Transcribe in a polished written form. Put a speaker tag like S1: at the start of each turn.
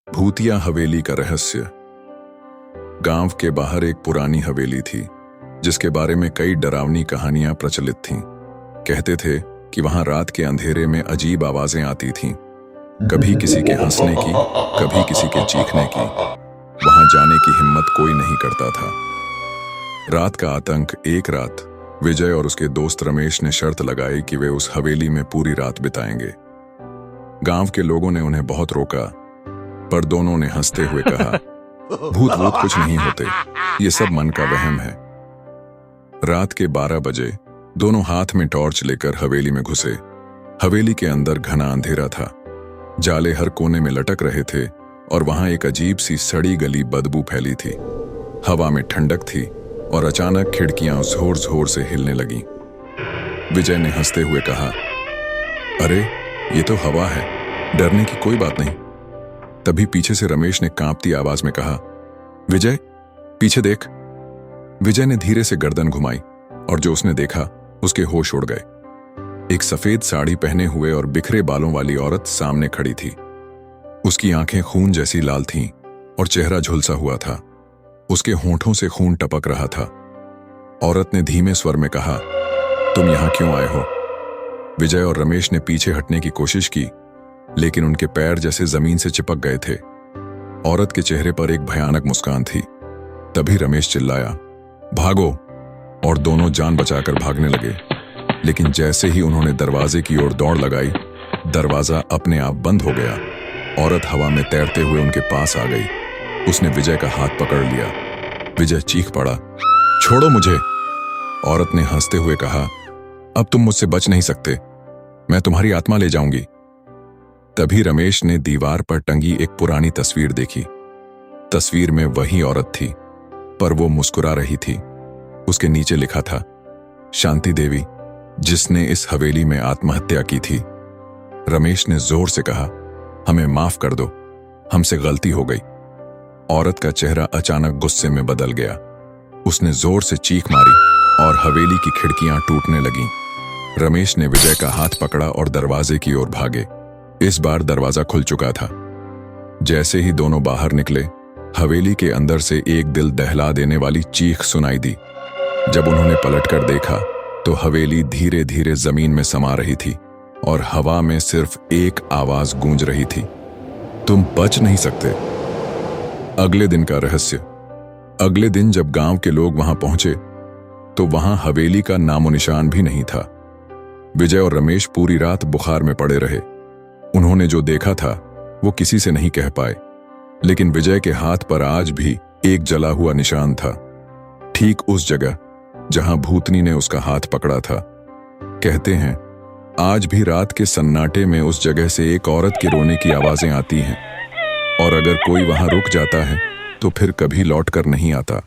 S1: भूतिया हवेली का रहस्य। गांव के बाहर एक पुरानी हवेली थी जिसके बारे में कई डरावनी कहानियां प्रचलित थीं। कहते थे कि वहां रात के अंधेरे में अजीब आवाजें आती थीं, कभी किसी के हंसने की, कभी किसी के चीखने की। वहां जाने की हिम्मत कोई नहीं करता था। रात का आतंक। एक रात विजय और उसके दोस्त रमेश ने शर्त लगाई कि वे उस हवेली में पूरी रात बिताएंगे। गांव के लोगों ने उन्हें बहुत रोका, पर दोनों ने हंसते हुए कहा, भूत वूत कुछ नहीं होते, ये सब मन का वहम है। रात के 12 बजे दोनों हाथ में टॉर्च लेकर हवेली में घुसे। हवेली के अंदर घना अंधेरा था, जाले हर कोने में लटक रहे थे और वहां एक अजीब सी सड़ी गली बदबू फैली थी। हवा में ठंडक थी और अचानक खिड़कियां जोर जोर से हिलने लगीं। विजय ने हंसते हुए कहा, अरे ये तो हवा है, डरने की कोई बात नहीं। तभी पीछे से रमेश ने कांपती आवाज में कहा, विजय पीछे देख। विजय ने धीरे से गर्दन घुमाई और जो उसने देखा उसके होश उड़ गए। एक सफेद साड़ी पहने हुए और बिखरे बालों वाली औरत सामने खड़ी थी। उसकी आंखें खून जैसी लाल थीं और चेहरा झुलसा हुआ था। उसके होंठों से खून टपक रहा था। औरत ने धीमे स्वर में कहा, तुम यहां क्यों आए हो? विजय और रमेश ने पीछे हटने की कोशिश की, लेकिन उनके पैर जैसे जमीन से चिपक गए थे। औरत के चेहरे पर एक भयानक मुस्कान थी। तभी रमेश चिल्लाया, भागो, और दोनों जान बचाकर भागने लगे। लेकिन जैसे ही उन्होंने दरवाजे की ओर दौड़ लगाई, दरवाजा अपने आप बंद हो गया। औरत हवा में तैरते हुए उनके पास आ गई। उसने विजय का हाथ पकड़ लिया। विजय चीख पड़ा, छोड़ो मुझे। औरत ने हंसते हुए कहा, अब तुम मुझसे बच नहीं सकते, मैं तुम्हारी आत्मा ले जाऊंगी। तभी रमेश ने दीवार पर टंगी एक पुरानी तस्वीर देखी। तस्वीर में वही औरत थी, पर वो मुस्कुरा रही थी। उसके नीचे लिखा था, शांति देवी, जिसने इस हवेली में आत्महत्या की थी। रमेश ने जोर से कहा, हमें माफ कर दो, हमसे गलती हो गई। औरत का चेहरा अचानक गुस्से में बदल गया। उसने जोर से चीख मारी और हवेली की खिड़कियां टूटने लगीं। रमेश ने विजय का हाथ पकड़ा और दरवाजे की ओर भागे। इस बार दरवाजा खुल चुका था। जैसे ही दोनों बाहर निकले, हवेली के अंदर से एक दिल दहला देने वाली चीख सुनाई दी। जब उन्होंने पलटकर देखा तो हवेली धीरे धीरे जमीन में समा रही थी और हवा में सिर्फ एक आवाज गूंज रही थी, तुम बच नहीं सकते। अगले दिन का रहस्य। अगले दिन जब गांव के लोग वहां पहुंचे तो वहां हवेली का नामो निशान भी नहीं था। विजय और रमेश पूरी रात बुखार में पड़े रहे। उन्होंने जो देखा था वो किसी से नहीं कह पाए, लेकिन विजय के हाथ पर आज भी एक जला हुआ निशान था, ठीक उस जगह जहां भूतनी ने उसका हाथ पकड़ा था। कहते हैं आज भी रात के सन्नाटे में उस जगह से एक औरत के रोने की आवाजें आती हैं, और अगर कोई वहां रुक जाता है तो फिर कभी लौट कर नहीं आता।